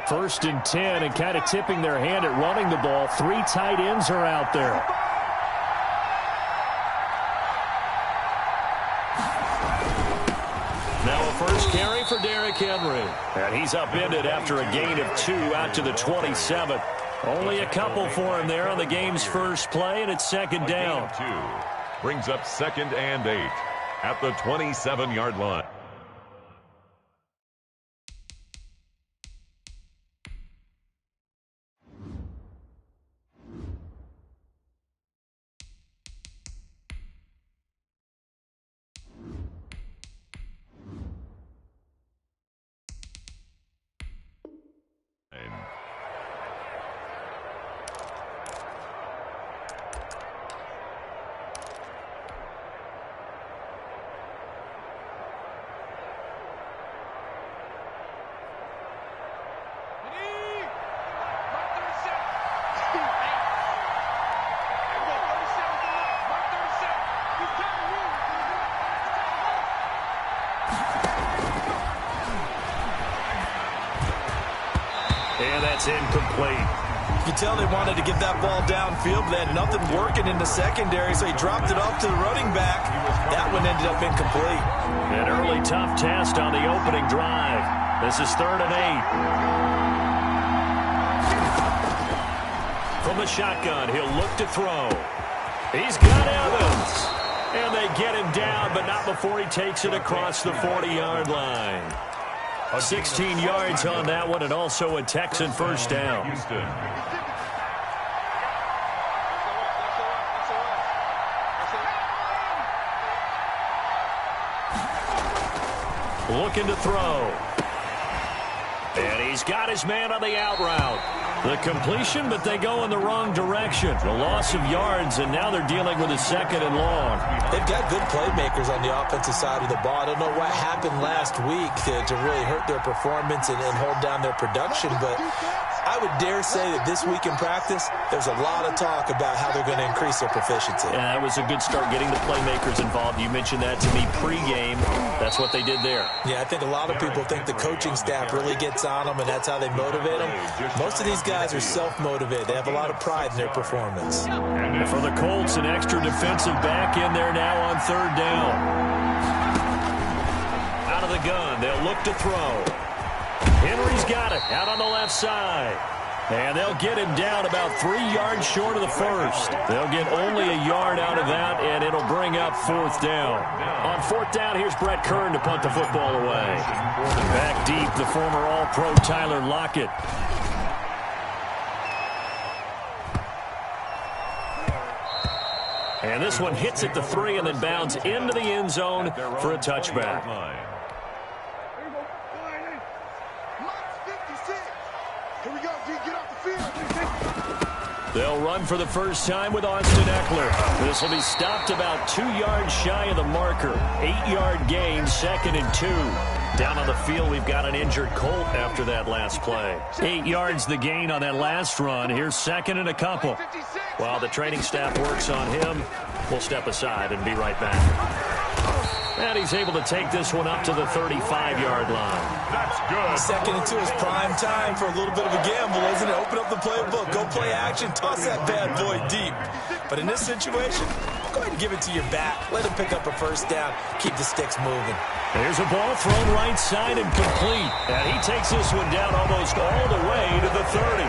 1st and 10, and kind of tipping their hand at running the ball. 3 tight ends are out there. Now a first carry for Derrick Henry. And he's upended after a gain of 2 out to the 27. Only a couple for him there on the game's first play, and it's 2nd down. 2 brings up 2nd and 8 at the 27-yard line. And that's incomplete. You can tell they wanted to get that ball downfield, but they had nothing working in the secondary, so he dropped it off to the running back. That one ended up incomplete. An early tough test on the opening drive. This is 3rd and 8. From the shotgun, he'll look to throw. He's got Evans. And they get him down, but not before he takes it across the 40-yard line. 16 yards on that one, and also a Texan first down. Looking to throw. And he's got his man on the out route. The completion, but they go in the wrong direction. A loss of yards, and now they're dealing with a 2nd and long. They've got good playmakers on the offensive side of the ball. I don't know what happened last week to really hurt their performance and hold down their production, but I would dare say that this week in practice, there's a lot of talk about how they're going to increase their proficiency. Yeah, that was a good start getting the playmakers involved. You mentioned that to me pregame. That's what they did there. Yeah, I think a lot of people think the coaching staff really gets on them, and that's how they motivate them. Most of these guys are self-motivated. They have a lot of pride in their performance. And for the Colts, an extra defensive back in there now on 3rd down. Out of the gun, they'll look to throw. Henry's got it out on the left side. And they'll get him down about 3 yards short of the first. They'll get only a yard out of that, and it'll bring up 4th down. On 4th down, here's Brett Kern to punt the football away. Back deep, the former All-Pro Tyler Lockett. And this one hits at the 3 and then bounds into the end zone for a touchback. They'll run for the first time with Austin Eckler. This will be stopped about 2 yards shy of the marker. 8-yard gain, 2nd and 2. Down on the field, we've got an injured Colt after that last play. 8 yards the gain on that last run. Here's 2nd and a couple. While the training staff works on him, we'll step aside and be right back. And he's able to take this one up to the 35-yard line. That's good. 2nd and 2 is prime time for a little bit of a gamble, isn't it? Open up the playbook, go play action, toss that bad boy deep. But in this situation, go ahead and give it to your back. Let him pick up a first down. Keep the sticks moving. There's a ball thrown right side and complete. And he takes this one down almost all the way to the 30.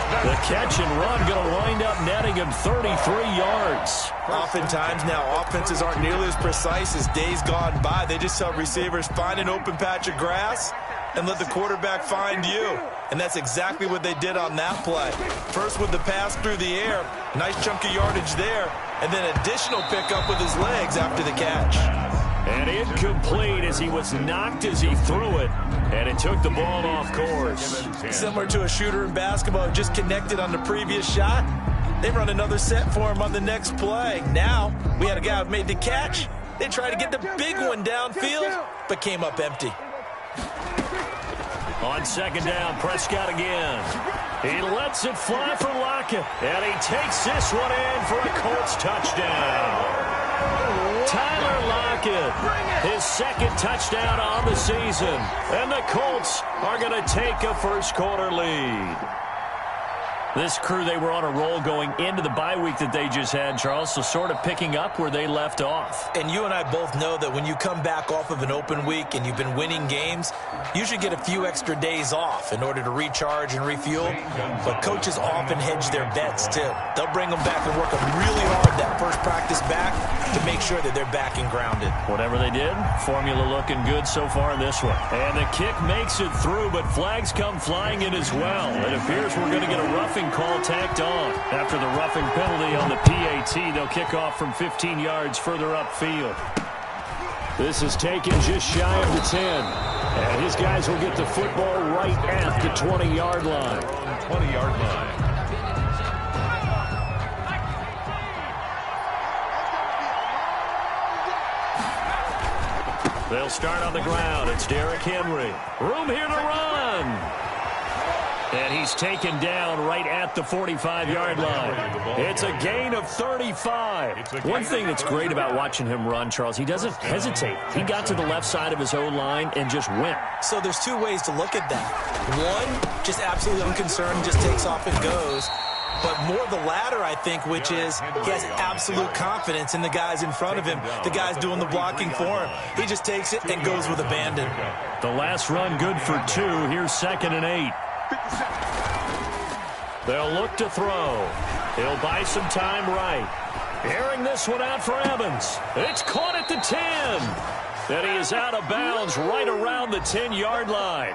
The catch and run going to wind up netting him 33 yards. Oftentimes now, offenses aren't nearly as precise as days gone by. They just help receivers find an open patch of grass and let the quarterback find you. And that's exactly what they did on that play. First with the pass through the air, nice chunk of yardage there, and then additional pickup with his legs after the catch. And incomplete as he was knocked as he threw it, and it took the ball off course. Similar to a shooter in basketball who just connected on the previous shot, they run another set for him on the next play. Now, we had a guy who made the catch. They tried to get the big one downfield, but came up empty. On 2nd down, Prescott again. He lets it fly for Lockett, and he takes this one in for a Colts touchdown. Tyler Lockett pocket. His second touchdown on the season. And the Colts are going to take a first-quarter lead. This crew, they were on a roll going into the bye week that they just had, Charles, so sort of picking up where they left off. And you and I both know that when you come back off of an open week and you've been winning games, you should get a few extra days off in order to recharge and refuel. But coaches often hedge their bets, too. They'll bring them back and work them really hard that first practice back to make sure that they're back and grounded. Whatever they did, formula looking good so far in this one. And the kick makes it through, but flags come flying in as well. It appears we're going to get a roughing call tacked on. After the roughing penalty on the PAT, they'll kick off from 15 yards further upfield. This is taken just shy of the 10. And his guys will get the football right at the 20-yard line. 20-yard line. They'll start on the ground. It's Derrick Henry. Room here to run. And he's taken down right at the 45-yard line. It's a gain of 35. One thing that's great about watching him run, Charles, he doesn't hesitate. He got to the left side of his own line and just went. So there's two ways to look at that. One, just absolutely unconcerned, just takes off and goes. But more the latter, I think, which is he has absolute confidence in the guys in front of him, the guys doing the blocking for him. He just takes it and goes with abandon. The last run good for 2. Here's 2nd and 8. They'll look to throw. He'll buy some time right. Airing this one out for Evans. It's caught at the 10. And he is out of bounds right around the 10-yard line.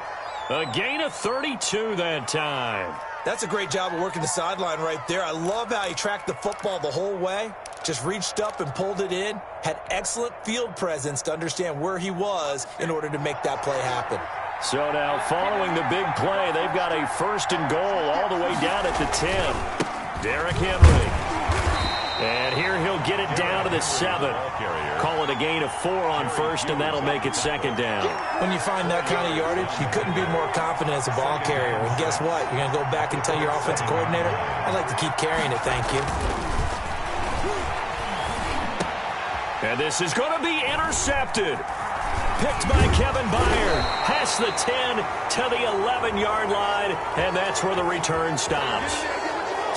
A gain of 32 that time. That's a great job of working the sideline right there. I love how he tracked the football the whole way. Just reached up and pulled it in. Had excellent field presence to understand where he was in order to make that play happen. So now following the big play, they've got a 1st and goal all the way down at the 10. Derrick Henry. And here he'll get it down to the 7. Call it a gain of 4 on 1st, and that'll make it 2nd down. When you find that kind of yardage, you couldn't be more confident as a ball carrier. And guess what? You're going to go back and tell your offensive coordinator, I'd like to keep carrying it, thank you. And this is going to be intercepted. Picked by Kevin Byard. Past the 10 to the 11-yard line, and that's where the return stops.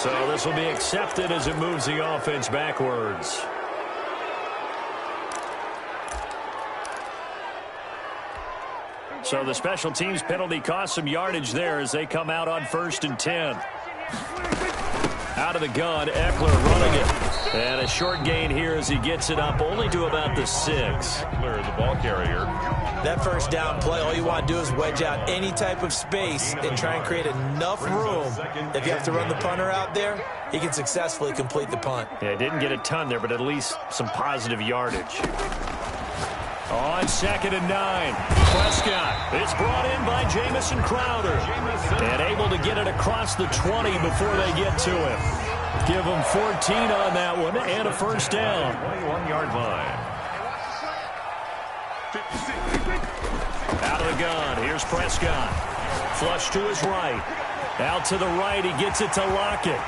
So this will be accepted as it moves the offense backwards. So the special teams penalty cost some yardage there as they come out on 1st and 10. Out of the gun, Eckler running it. And a short gain here as he gets it up only to about the 6. Eckler, the ball carrier. That first down play, all you want to do is wedge out any type of space and try and create enough room. If you have to run the punter out there, he can successfully complete the punt. Yeah, didn't get a ton there, but at least some positive yardage. On 2nd and 9, Prescott is brought in by Jamison Crowder. And able to get it across the 20 before they get to him. Give him 14 on that one and a 1st down. 21-yard line. Out of the gun, here's Prescott. Flush to his right. Out to the right, he gets it to Lockett.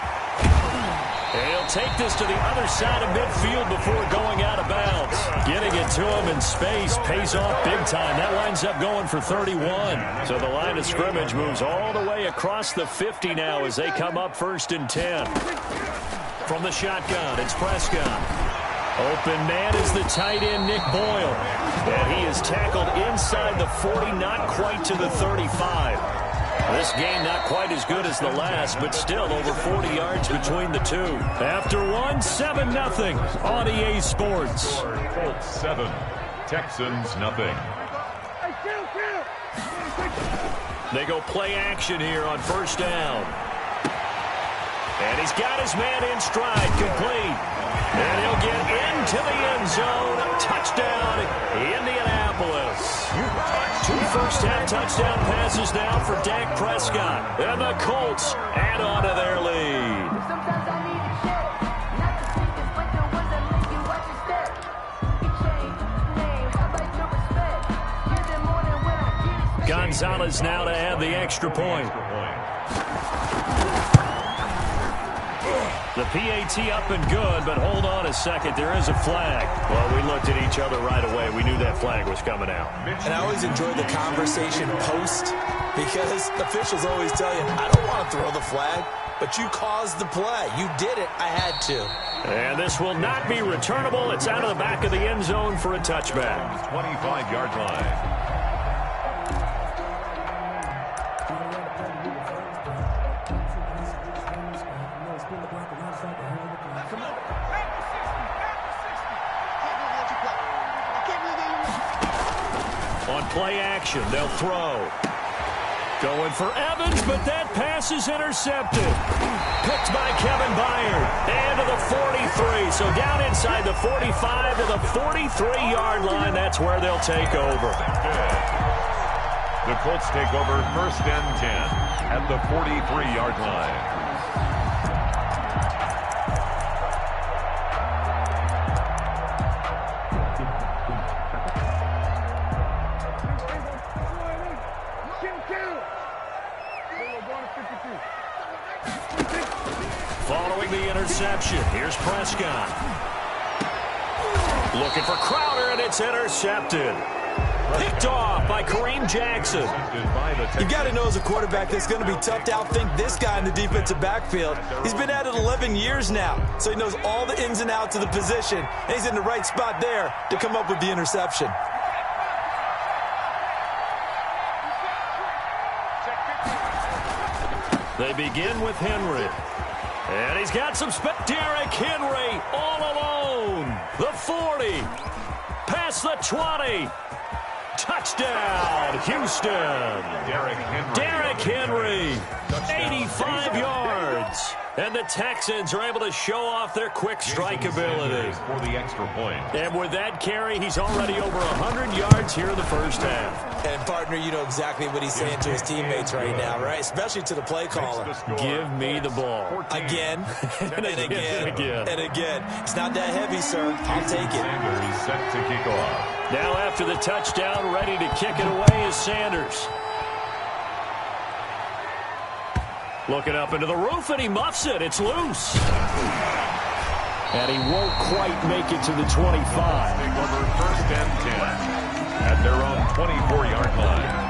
And he'll take this to the other side of midfield before going out of bounds. Getting it to him in space pays off big time. That winds up going for 31. So the line of scrimmage moves all the way across the 50 now as they come up 1st and 10. From the shotgun, it's Prescott. Open man is the tight end, Nick Boyle. And he is tackled inside the 40, not quite to the 35. This game not quite as good as the last, but still over 40 yards between the two. After one, 7-0 on EA Sports. Colts 7, Texans nothing. They go play action here on 1st down. And he's got his man in stride, complete. And he'll get into the end zone. Touchdown, Indianapolis. 2 first-half touchdown passes now for Dak Prescott. And the Colts add on to their lead. Gonzalez now to add the extra point. The PAT up and good, but hold on a second. There is a flag. Well, we looked at each other right away. We knew that flag was coming out. And I always enjoy the conversation post because officials always tell you, I don't want to throw the flag, but you caused the play. You did it. I had to. And this will not be returnable. It's out of the back of the end zone for a touchback. 25-yard line. On play action, they'll throw. Going for Evans, but that pass is intercepted. Picked by Kevin Byard. And to the 43. So down inside the 45 to the 43-yard line. That's where they'll take over. The Colts take over 1st and 10 at the 43-yard line. Following the interception, here's Prescott. Looking for Crowder, and it's intercepted. Picked off by Kareem Jackson. You've got to know as a quarterback that's going to be tough to outthink this guy in the defensive backfield. He's been at it 11 years now, so he knows all the ins and outs of the position, and he's in the right spot there to come up with the interception. They begin with Henry. And he's got some Derrick Henry all alone. The 40. Past the 20. Touchdown, Houston. Derrick Henry. 85 yards. And the Texans are able to show off their quick strike ability. For the extra point. And with that carry, he's already over 100 yards here in the first half. And, partner, you know exactly what he's saying to his teammates right now, right? Especially to the play caller. Give me the ball. Again, and again, and again. It's not that heavy, sir. I'll take it. Sanders set to kick off. Now after the touchdown, ready to kick it away is Sanders. Looking up into the roof, and he muffs it. It's loose. And he won't quite make it to the 25. Take over 1st and 10 at their own 24-yard line.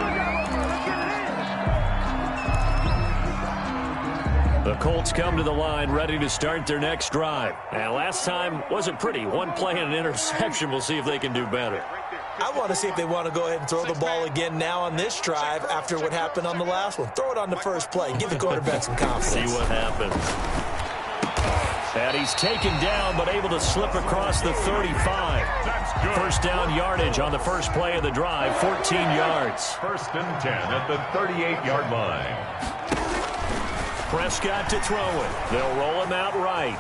The Colts come to the line ready to start their next drive. And last time wasn't pretty. One play and an interception. We'll see if they can do better. I want to see if they want to go ahead and throw the ball again now on this drive after what happened on the last one. Throw it on the first play. Give the quarterback some confidence. See what happens. And he's taken down but able to slip across the 35. First down yardage on the first play of the drive, 14 yards. 1st and 10 at the 38-yard line. Prescott to throw it. They'll roll him out right.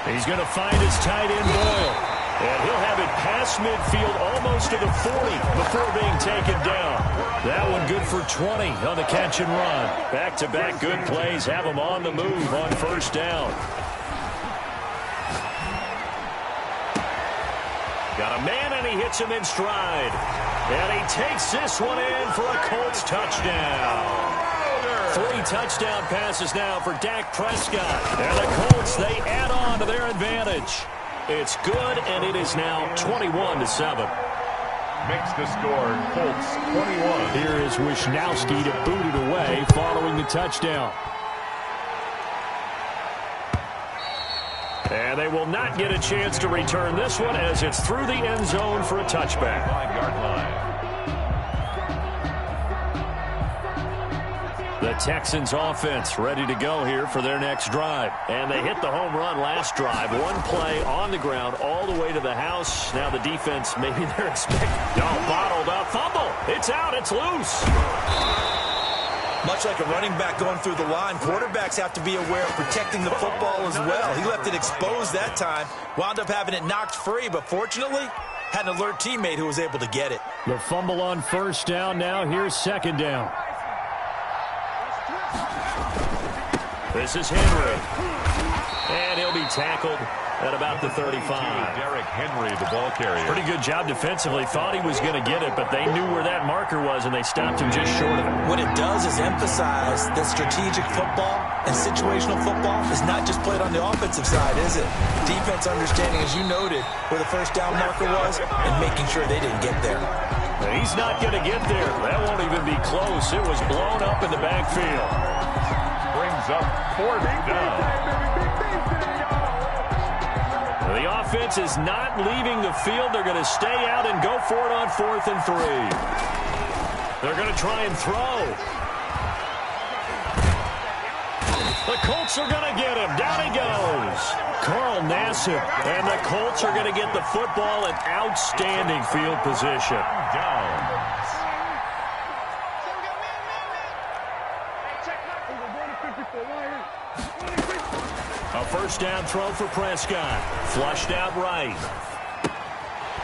He's going to find his tight end Boyle. And he'll have it past midfield almost to the 40 before being taken down. That one good for 20 on the catch and run. Back-to-back good plays have him on the move on first down. Got a man, and he hits him in stride. And he takes this one in for a Colts touchdown. 3 touchdown passes now for Dak Prescott. And the Colts, they add on to their advantage. It's good, and it is now 21-7. Makes the score, Colts 21. Here is Wisnowski to boot it away following the touchdown. And they will not get a chance to return this one as it's through the end zone for a touchback. 5-yard line. The Texans offense ready to go here for their next drive. And they hit the home run last drive. One play on the ground all the way to the house. Now the defense, maybe they're expecting. Bottled up. Fumble. It's out. It's loose. Much like a running back going through the line, quarterbacks have to be aware of protecting the football as well. He left it exposed that time. Wound up having it knocked free, but fortunately, had an alert teammate who was able to get it. The fumble on first down. Now here's second down. This is Henry. And he'll be tackled at about the 35. Derrick Henry, the ball carrier. Pretty good job defensively. Thought he was going to get it, but they knew where that marker was, and they stopped him just short of it. What it does is emphasize that strategic football and situational football is not just played on the offensive side, is it? Defense understanding, as you noted, where the first down marker was and making sure they didn't get there. He's not going to get there. That won't even be close. It was blown up in the backfield. Brings up 4th down. The offense is not leaving the field. They're going to stay out and go for it on 4th and 3. They're going to try and throw. The Colts are going to get him. Down he goes. Carl Nassib. And the Colts are going to get the football in outstanding field position. Down. A first down throw for Prescott. Flushed out right.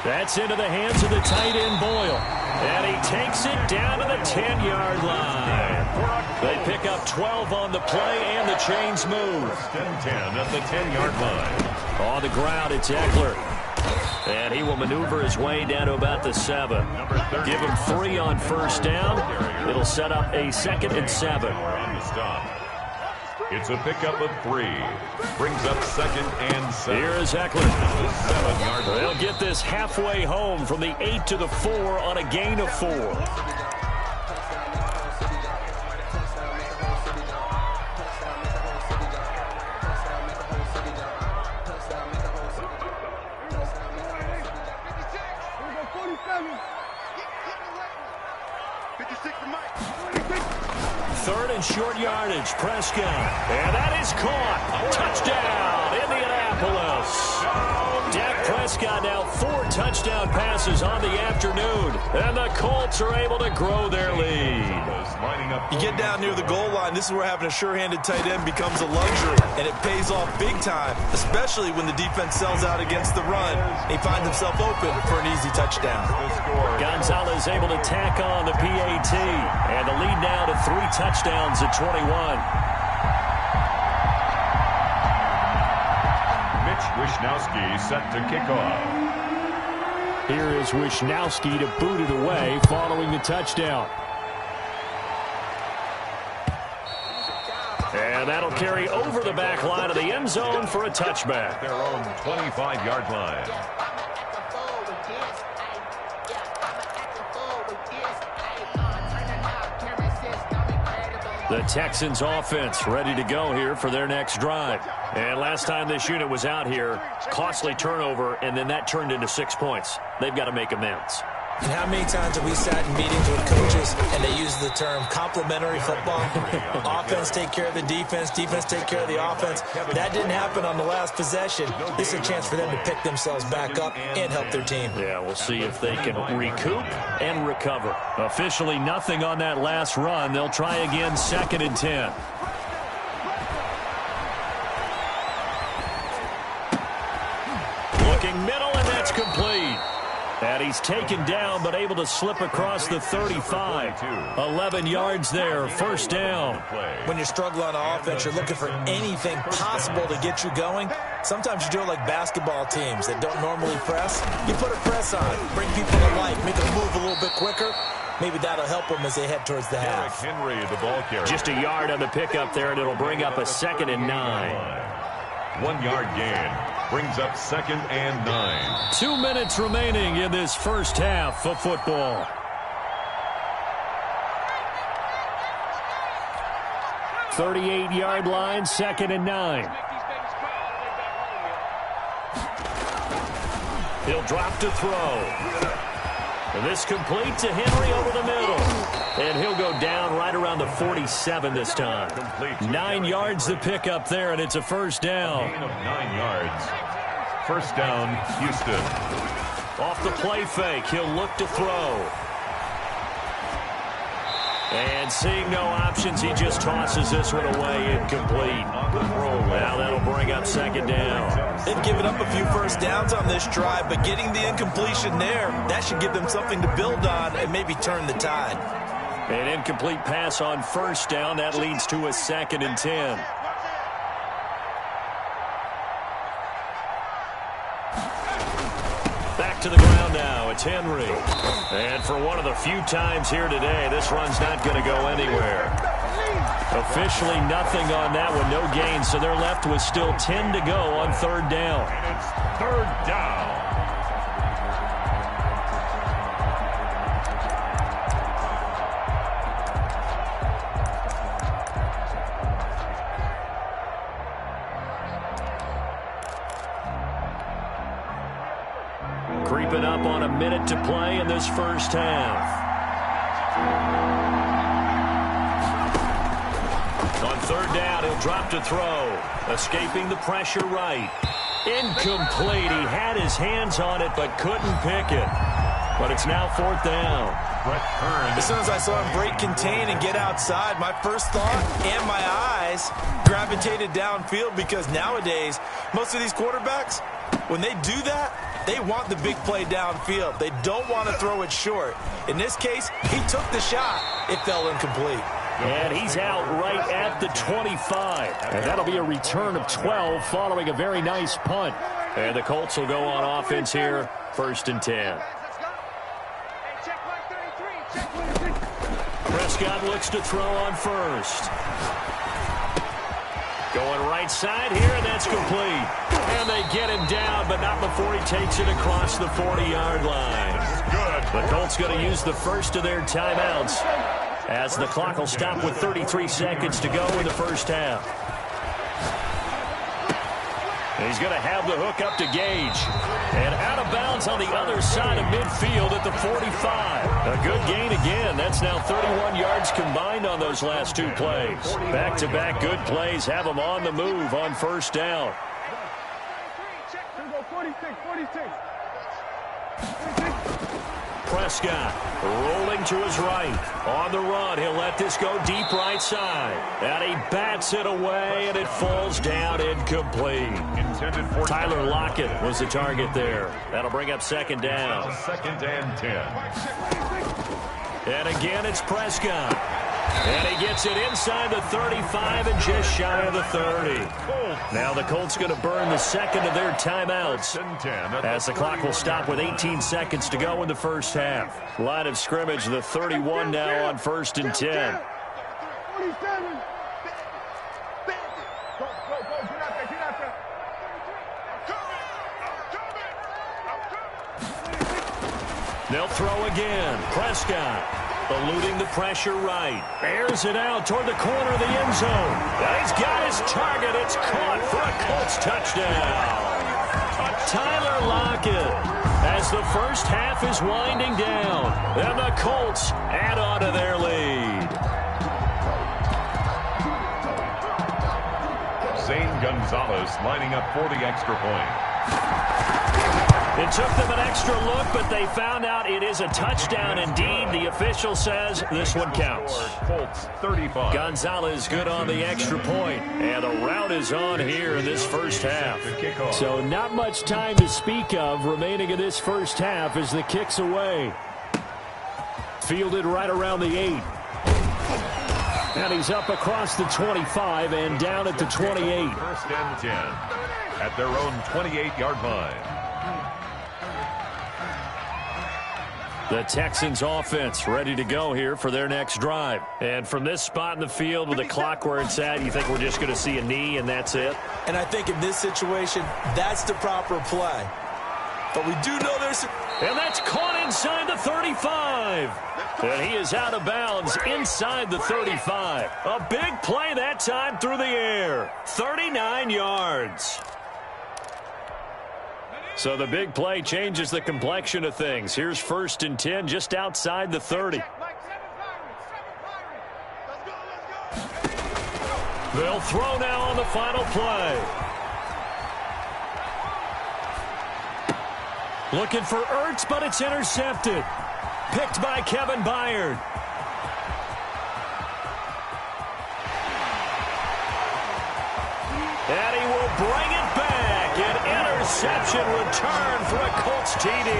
That's into the hands of the tight end Boyle. And he takes it down to the 10-yard line. They pick up 12 on the play, and the chains move. 10 at the 10-yard line. On the ground, it's Eckler. And he will maneuver his way down to about the 7. Give him 3 on first down. It'll set up a 2nd and 7. On the stop. It's a pickup of 3. Brings up 2nd and 7. Here is Eckler. 7-yard line. They'll get this halfway home from the 8 to the 4 on a gain of 4. Third and short yardage, Prescott. And that is caught. Touchdown, Indianapolis. Dak Prescott now 4 touchdown passes on the afternoon. And the Colts are able to grow their lead. You get down near the goal line, this is where having a sure-handed tight end becomes a luxury. And it pays off big time, especially when the defense sells out against the run. He finds himself open for an easy touchdown. Gonzalez able to tack on the PAT. And the lead now to 3 touchdowns at 21. Mitch Wishnowsky set to kick off. Here is Wishnowsky to boot it away following the touchdown. And that'll carry over the back line of the end zone for a touchback. Their own 25-yard line. The Texans offense ready to go here for their next drive. And last time this unit was out here, costly turnover, and then that turned into 6 points. They've got to make amends. And how many times have we sat in meetings with coaches and they use the term complementary football? Offense take care of the defense, defense take care of the offense. That didn't happen on the last possession. This is a chance for them to pick themselves back up and help their team. Yeah, we'll see if they can recoup and recover. Officially nothing on that last run. They'll try again, 2nd and 10. Looking middle, and that's complete. And he's taken down, but able to slip across the 35. 11 yards there, first down. When you're struggling on offense, you're looking for anything possible to get you going. Sometimes you do it like basketball teams that don't normally press. You put a press on, bring people to life, make them move a little bit quicker. Maybe that'll help them as they head towards the half. Henry, the ball carrier. Just a yard on the pickup there, and it'll bring up a 2nd and 9. 1 yard gain. Brings up 2nd and 9. 2 minutes remaining in this first half of football. "38-yard line, 2nd and 9. He'll drop to throw. And this complete to Henry over the middle. And he'll go down right around the 47 this time. 9 yards to pick up there, and it's a first down. Gain of 9 yards. First down, Houston. Off the play fake, he'll look to throw. And seeing no options, he just tosses this one away, incomplete. Now that'll bring up 2nd down. They've given up a few first downs on this drive, but getting the incompletion there, that should give them something to build on and maybe turn the tide. An incomplete pass on first down. That leads to a 2nd and 10. to the ground now. It's Henry. And for one of the few times here today, this run's not going to go anywhere. Officially nothing on that one, no gain, so they're left with still 10 to go on third down. And it's third down. Creeping up on a minute to play in this first half. On third down, he'll drop to throw. Escaping the pressure right. Incomplete. He had his hands on it but couldn't pick it. But it's now fourth down. As soon as I saw him break contain and get outside, my first thought and my eyes gravitated downfield, because nowadays, most of these quarterbacks, when they do that, they want the big play downfield. They don't want to throw it short. In this case, he took the shot. It fell incomplete. And he's out right at the 25. And that'll be a return of 12 following a very nice punt. And the Colts will go on offense here, first and 10. Prescott looks to throw on first. Going right side here, and that's complete. And they get him down, but not before he takes it across the 40-yard line. The Colts going to use the first of their timeouts, as the clock will stop with 33 seconds to go in the first half. And he's going to have the hook up to Gage. And out of bounds on the other side of midfield at the 45. A good gain again. That's now 31 yards combined on those last two plays. Back-to-back good plays have them on the move on first down. Prescott rolling to his right. On the run, he'll let this go deep right side. And he bats it away, and it falls down incomplete. Tyler Lockett was the target there. That'll bring up second down. Second and 10. And again, it's Prescott. And he gets it inside the 35 and just shy of the 30. Now the Colts going to burn the second of their timeouts, as the clock will stop with 18 seconds to go in the first half. Line of scrimmage, the 31 now on first and 10. They'll throw again. Prescott eluding the pressure right. Airs it out toward the corner of the end zone. And he's got his target. It's caught for a Colts touchdown. Tyler Lockett, as the first half is winding down. And the Colts add on to their lead. Zane Gonzalez lining up for the extra point. It took them an extra look, but they found out it is a touchdown indeed. The official says this one counts. Colts 35. Gonzalez good on the extra point, and the route is on here in this first half. So not much time to speak of remaining in this first half as the kick's away. Fielded right around the 8. And he's up across the 25 and down at the 28. First and 10 at their own 28-yard line. The Texans offense ready to go here for their next drive. And from this spot in the field with the clock where it's at, you think we're just going to see a knee and that's it? And I think in this situation, that's the proper play. But we do know there's... And that's caught inside the 35. And he is out of bounds inside the 35. A big play that time through the air. 39 yards. So the big play changes the complexion of things. Here's first and 10 just outside the 30. They'll throw now on the final play. Looking for Ertz, but it's intercepted. Picked by Kevin Byard. And he will bring it back. An interception return for a Colts TD.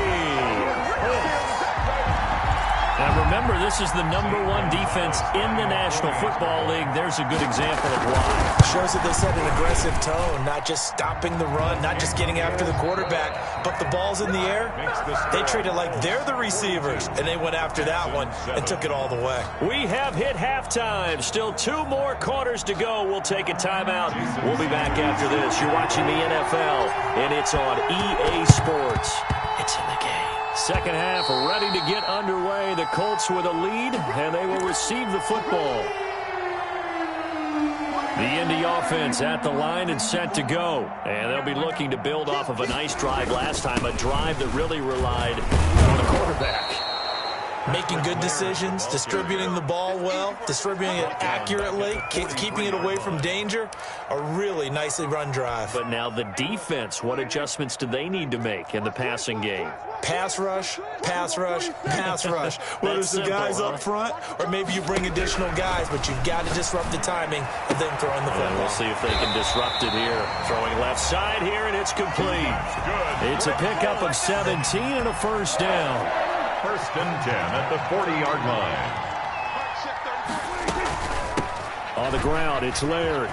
Now remember, this is the #1 defense in the National Football League. There's a good example of why. Shows that they set an aggressive tone, not just stopping the run, not just getting after the quarterback, but the ball's in the air. They treat it like they're the receivers, and they went after that one and took it all the way. We have hit halftime. Still 2 more quarters to go. We'll take a timeout. We'll be back after this. You're watching the NFL, and it's on EA Sports. It's in the game. Second half ready to get underway. The Colts with a lead, and they will receive the football. The Indy offense at the line and set to go. And they'll be looking to build off of a nice drive last time, a drive that really relied on the quarterback. Making good decisions, distributing the ball well, distributing it accurately, keeping it away from danger. A really nicely run drive. But now the defense, what adjustments do they need to make in the passing game? Pass rush, pass rush, pass rush. Whether it's the guys up front or maybe you bring additional guys, but you've got to disrupt the timing of them throwing the football. We'll see if they can disrupt it here. Throwing left side here, and it's complete. It's a pickup of 17 and a first down. First and 10 at the 40-yard line. On the ground, it's Laird.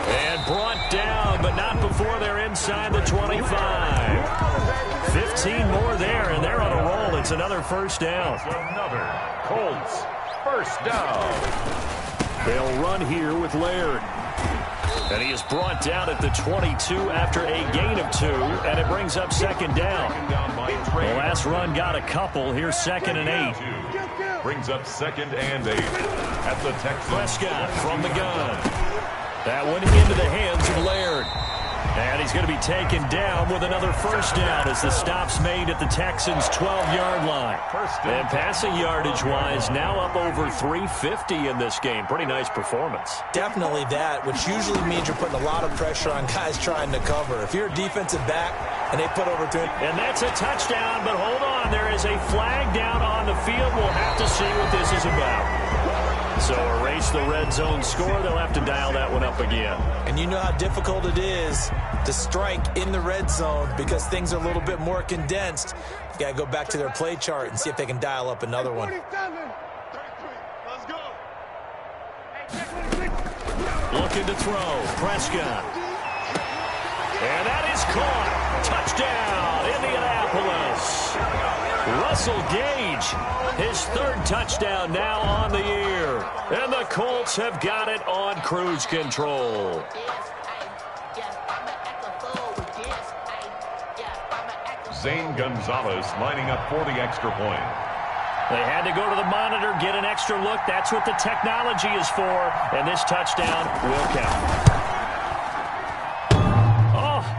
And brought down, but not before they're inside the 25. 15 more there, and they're on a roll. It's another first down. Another Colts first down. They'll run here with Laird. And he is brought down at the 22 after a gain of 2, and it brings up second down. The last run got a couple. Here's second and 8. Brings up second and 8 at the Texans. Prescott from the gun. That one into the hands of Laird. And he's going to be taken down with another first down as the stop's made at the Texans' 12-yard line. And passing yardage-wise, now up over 350 in this game. Pretty nice performance. Definitely that, which usually means you're putting a lot of pressure on guys trying to cover. If you're a defensive back and they put over 2. And that's a touchdown, but hold on. There is a flag down on the field. We'll have to see what this is about. So erase the red zone score. They'll have to dial that one up again. And you know how difficult it is to strike in the red zone because things are a little bit more condensed. You got to go back to their play chart and see if they can dial up another one. Looking to throw. Prescott. And that is caught. Touchdown, Indianapolis. Russell Gage, his 3rd touchdown now on the year. And the Colts have got it on cruise control. Zane Gonzalez lining up for the extra point. They had to go to the monitor, get an extra look. That's what the technology is for. And this touchdown will count.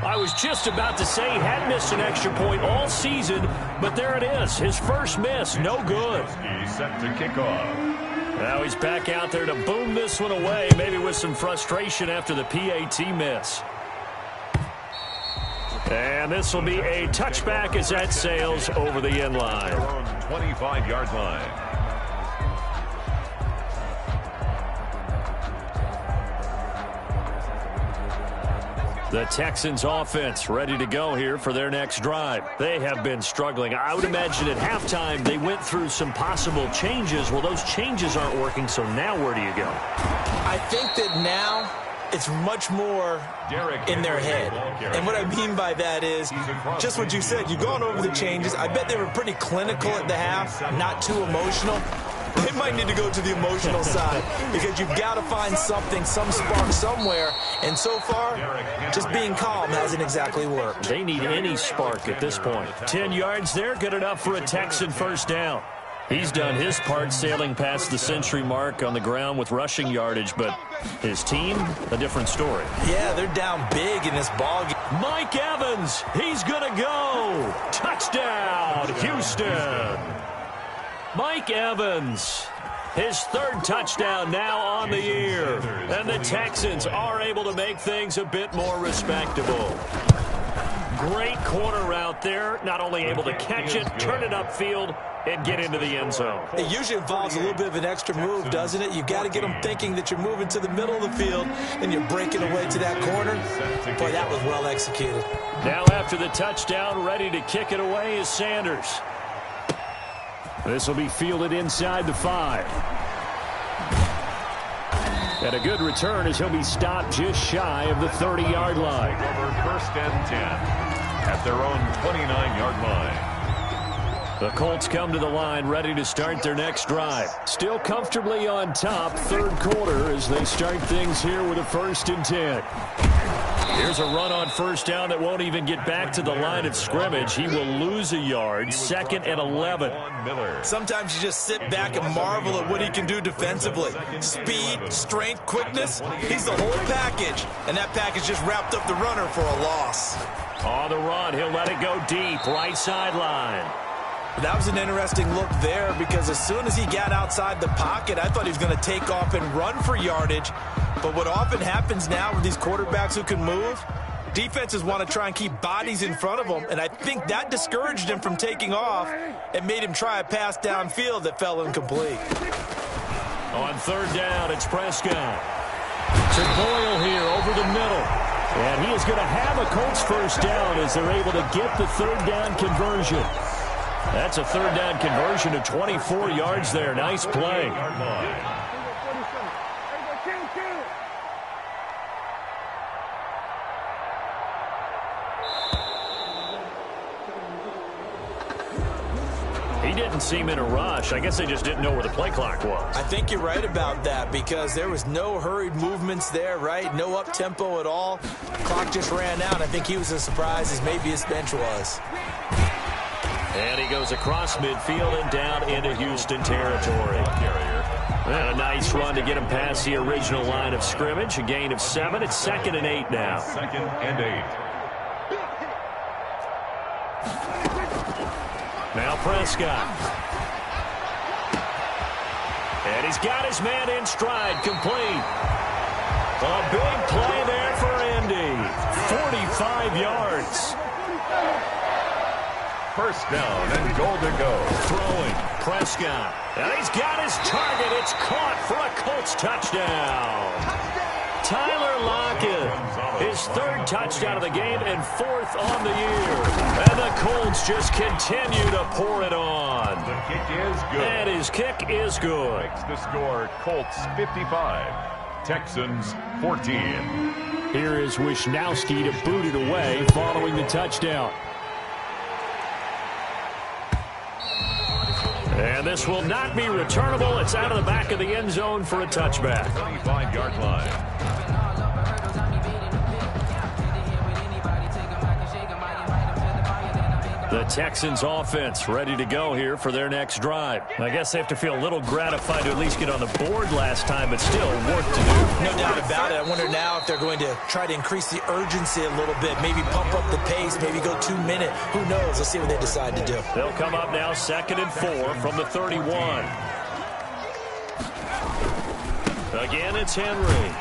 I was just about to say he had missed an extra point all season, but there it is. His first miss, no good. He's set to kick off. Now he's back out there to boom this one away, maybe with some frustration after the PAT miss. And this will be a touchback as that sails over the end line. 25-yard line. The Texans offense ready to go here for their next drive. They have been struggling. I would imagine at halftime they went through some possible changes. Well, those changes aren't working, so now where do you go? I think that now it's much more in their head. And what I mean by that is just what you said. You've gone over the changes. I bet they were pretty clinical at the half, not too emotional. They might need to go to the emotional side because you've got to find something, some spark somewhere. And so far, just being calm hasn't exactly worked. They need any spark at this point. 10 yards there, good enough for a Texan first down. He's done his part sailing past the century mark on the ground with rushing yardage, but his team, a different story. Yeah, they're down big in this ball game. Mike Evans, he's going to go. Touchdown, Houston. Mike Evans, his 3rd touchdown now on the year. And the Texans are able to make things a bit more respectable. Great corner route there. Not only able to catch it, turn it upfield, and get into the end zone. It usually involves a little bit of an extra move, doesn't it? You've got to get them thinking that you're moving to the middle of the field and you're breaking away to that corner. Boy, that was well executed. Now after the touchdown, ready to kick it away is Sanders. This will be fielded inside the 5. And a good return as he'll be stopped just shy of the 30-yard line. Over 1st and 10 at their own 29-yard line. The Colts come to the line ready to start their next drive. Still comfortably on top, 3rd quarter as they start things here with a 1st and 10. Here's a run on 1st down that won't even get back to the line of scrimmage. He will lose a yard, 2nd and 11. Sometimes you just sit back and marvel at what he can do defensively. Speed, strength, quickness, he's the whole package. And that package just wrapped up the runner for a loss. On the run, he'll let it go deep, right sideline. That was an interesting look there because as soon as he got outside the pocket, I thought he was going to take off and run for yardage. But what often happens now with these quarterbacks who can move, defenses want to try and keep bodies in front of them, and I think that discouraged him from taking off and made him try a pass downfield that fell incomplete. On 3rd down, it's Prescott. To Boyle here over the middle. And he is going to have a Colts 1st down as they're able to get the 3rd down conversion. That's a 3rd down conversion to 24 yards there. Nice play. He didn't seem in a rush. I guess they just didn't know where the play clock was. I think you're right about that because there was no hurried movements there, right? No up-tempo at all. Clock just ran out. I think he was as surprised as maybe his bench was. And he goes across midfield and down into Houston territory. And a nice run to get him past the original line of scrimmage. A gain of 7. It's 2nd and 8 now. 2nd and 8. Now Prescott. And he's got his man in stride, complete. A big play there for Indy. 45 yards. 1st down and goal to go. Throwing, Prescott. And he's got his target. It's caught for a Colts touchdown. Tyler Lockett, his 3rd touchdown of the game and 4th on the year. And the Colts just continue to pour it on. The kick is good. And his kick is good. Makes the score Colts 55, Texans 14. Here is Wisnowski to boot it away following the touchdown. And this will not be returnable. It's out of the back of the end zone for a touchback. 25-yard line. The Texans offense ready to go here for their next drive. I guess they have to feel a little gratified to at least get on the board last time, but still work to do. No doubt about it. I wonder now if they're going to try to increase the urgency a little bit, maybe pump up the pace, maybe go 2 minute. Who knows? Let's see what they decide to do. They'll come up now 2nd and 4 from the 31. Again, it's Henry.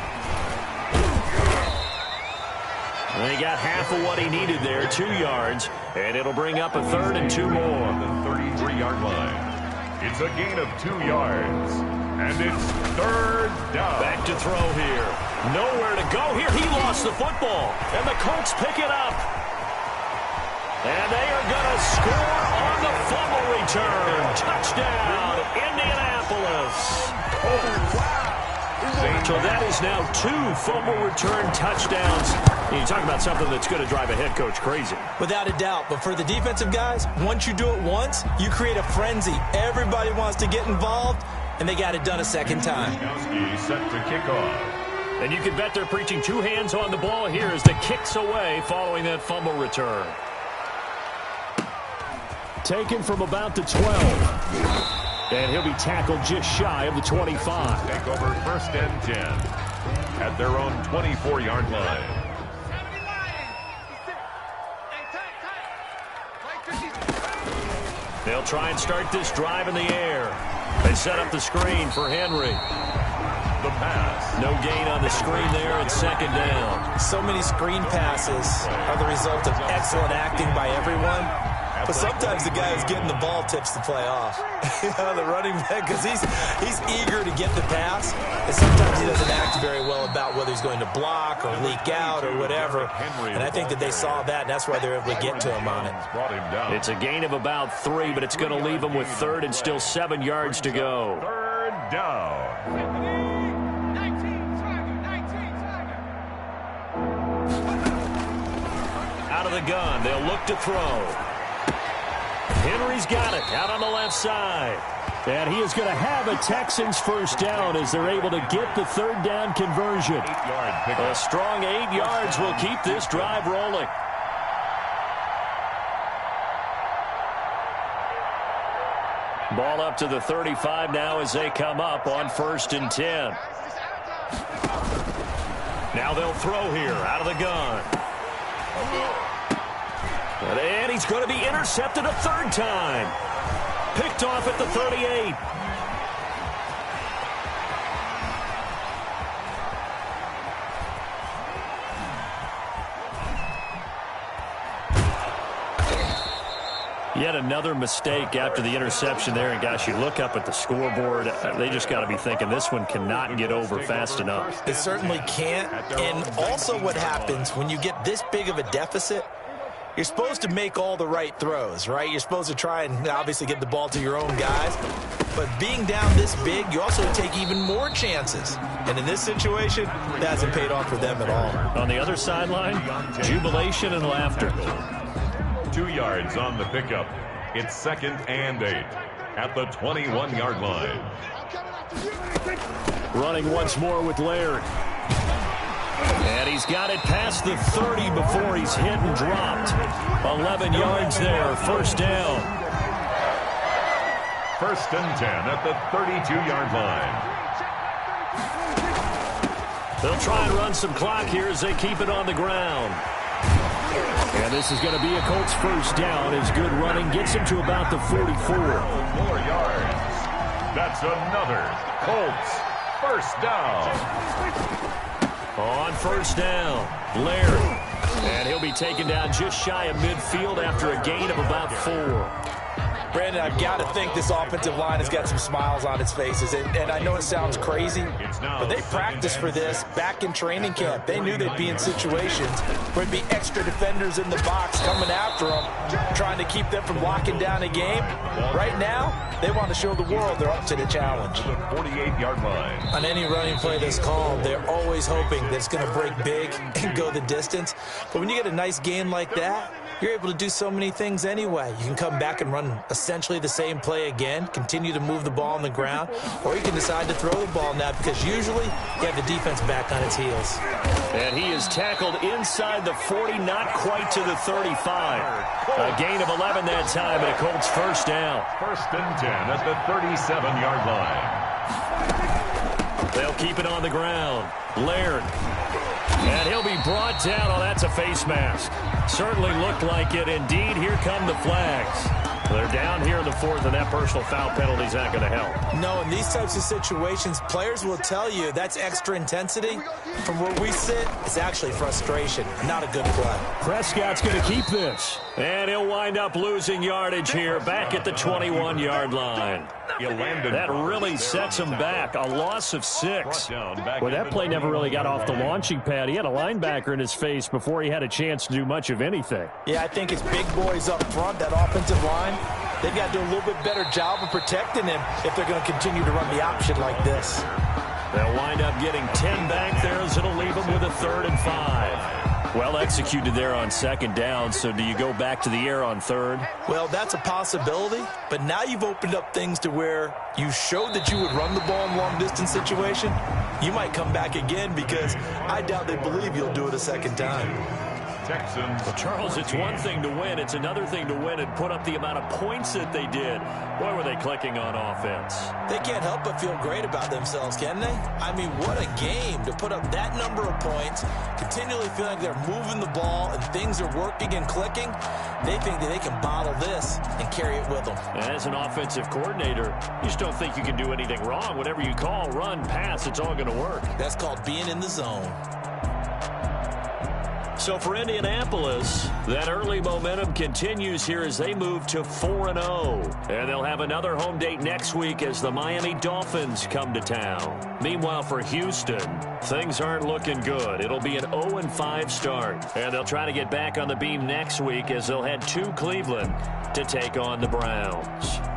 And he got half of what he needed there, 2 yards, and it'll bring up a 3rd and 2 more. The 33-yard line. It's a gain of 2 yards, and it's 3rd down. Back to throw here. Nowhere to go here. He lost the football, and the Colts pick it up. And they are going to score on the fumble return. Touchdown, Indianapolis. Oh, wow. So that is now 2 fumble return touchdowns. You talk about something that's going to drive a head coach crazy. Without a doubt. But for the defensive guys, once you do it once, you create a frenzy. Everybody wants to get involved, and they got it done a 2nd time. Set to kick off. And you can bet they're preaching 2 hands on the ball here as the kick's away following that fumble return. Taken from about the 12. And he'll be tackled just shy of the 25. Take over 1st and 10 at their own 24-yard line. They'll try and start this drive in the air. They set up the screen for Henry. The pass. No gain on the screen there. It's 2nd down. So many screen passes are the result of excellent acting by everyone. But sometimes the guy who's getting the ball tips the play off. The running back, because he's eager to get the pass, and sometimes he doesn't act very well about whether he's going to block or leak out or whatever. And I think that they saw that, and that's why they're able to get to him on it. It's a gain of about 3, but it's going to leave him with 3rd and still 7 yards to go. 3rd down. Out of the gun, they'll look to throw. Henry's got it out on the left side. And he is going to have a Texans first down as they're able to get the 3rd down conversion. A strong 8 yards will keep this drive rolling. Ball up to the 35 now as they come up on 1st and 10. Now they'll throw here out of the gun. And he's going to be intercepted a 3rd time. Picked off at the 38. Yet another mistake after the interception there. And, gosh, you look up at the scoreboard. They just got to be thinking this one cannot get over fast enough. It certainly can't. And also what happens when you get this big of a deficit, you're supposed to make all the right throws, right? You're supposed to try and obviously get the ball to your own guys. But being down this big, you also take even more chances. And in this situation, that hasn't paid off for them at all. On the other sideline, jubilation and laughter. 2 yards on the pickup. It's 2nd and 8 at the 21-yard line. Running once more with Laird. And he's got it past the 30 before he's hit and dropped. 11 yards there, 1st down. 1st and 10 at the 32-yard line. They'll try and run some clock here as they keep it on the ground. And this is going to be a Colts first down as good running gets him to about the 44. 4 yards. That's another Colts first down. On 1st down, Laird. And he'll be taken down just shy of midfield after a gain of about 4. Brandon, I've got to think this offensive line has got some smiles on its faces. And I know it sounds crazy, but they practiced for this back in training camp. They knew they'd be in situations where there'd be extra defenders in the box coming after them, trying to keep them from locking down a game. Right now, they want to show the world they're up to the challenge. The 48-yard line. On any running play that's called, they're always hoping that it's going to break big and go the distance. But when you get a nice game like that, you're able to do so many things anyway. You can come back and run essentially the same play again, continue to move the ball on the ground, or you can decide to throw the ball now because usually you have the defense back on its heels. And he is tackled inside the 40, not quite to the 35. A gain of 11 that time, and a Colts first down. 1st and 10 at the 37-yard line. They'll keep it on the ground. Laird. And he'll be brought down. Oh, that's a face mask. Certainly looked like it. Indeed, here come the flags. They're down here in the 4th, and that personal foul penalty is not going to help. No, in these types of situations, players will tell you that's extra intensity. From where we sit, it's actually frustration, not a good play. Prescott's going to keep this. And he'll wind up losing yardage here back at the 21-yard line. That really sets him back. A loss of 6. Well, that play never really got off the launching pad. He had a linebacker in his face before he had a chance to do much of anything. Yeah, I think it's big boys up front, that offensive line. They've got to do a little bit better job of protecting him if they're going to continue to run the option like this. They'll wind up getting 10 back there as it'll leave them with a 3rd and 5. Well executed there on 2nd down, so do you go back to the air on 3rd? Well, that's a possibility, but now you've opened up things to where you showed that you would run the ball in long-distance situation. You might come back again because I doubt they believe you'll do it a 2nd time. Texans. Well, Charles, it's one thing to win. It's another thing to win and put up the amount of points that they did. Boy, were they clicking on offense. They can't help but feel great about themselves, can they? I mean, what a game to put up that number of points, continually feeling like they're moving the ball and things are working and clicking. They think that they can bottle this and carry it with them. As an offensive coordinator, you just don't think you can do anything wrong. Whatever you call, run, pass, it's all going to work. That's called being in the zone. So for Indianapolis, that early momentum continues here as they move to 4-0. And they'll have another home date next week as the Miami Dolphins come to town. Meanwhile, for Houston, things aren't looking good. It'll be an 0-5 start. And they'll try to get back on the beam next week as they'll head to Cleveland to take on the Browns.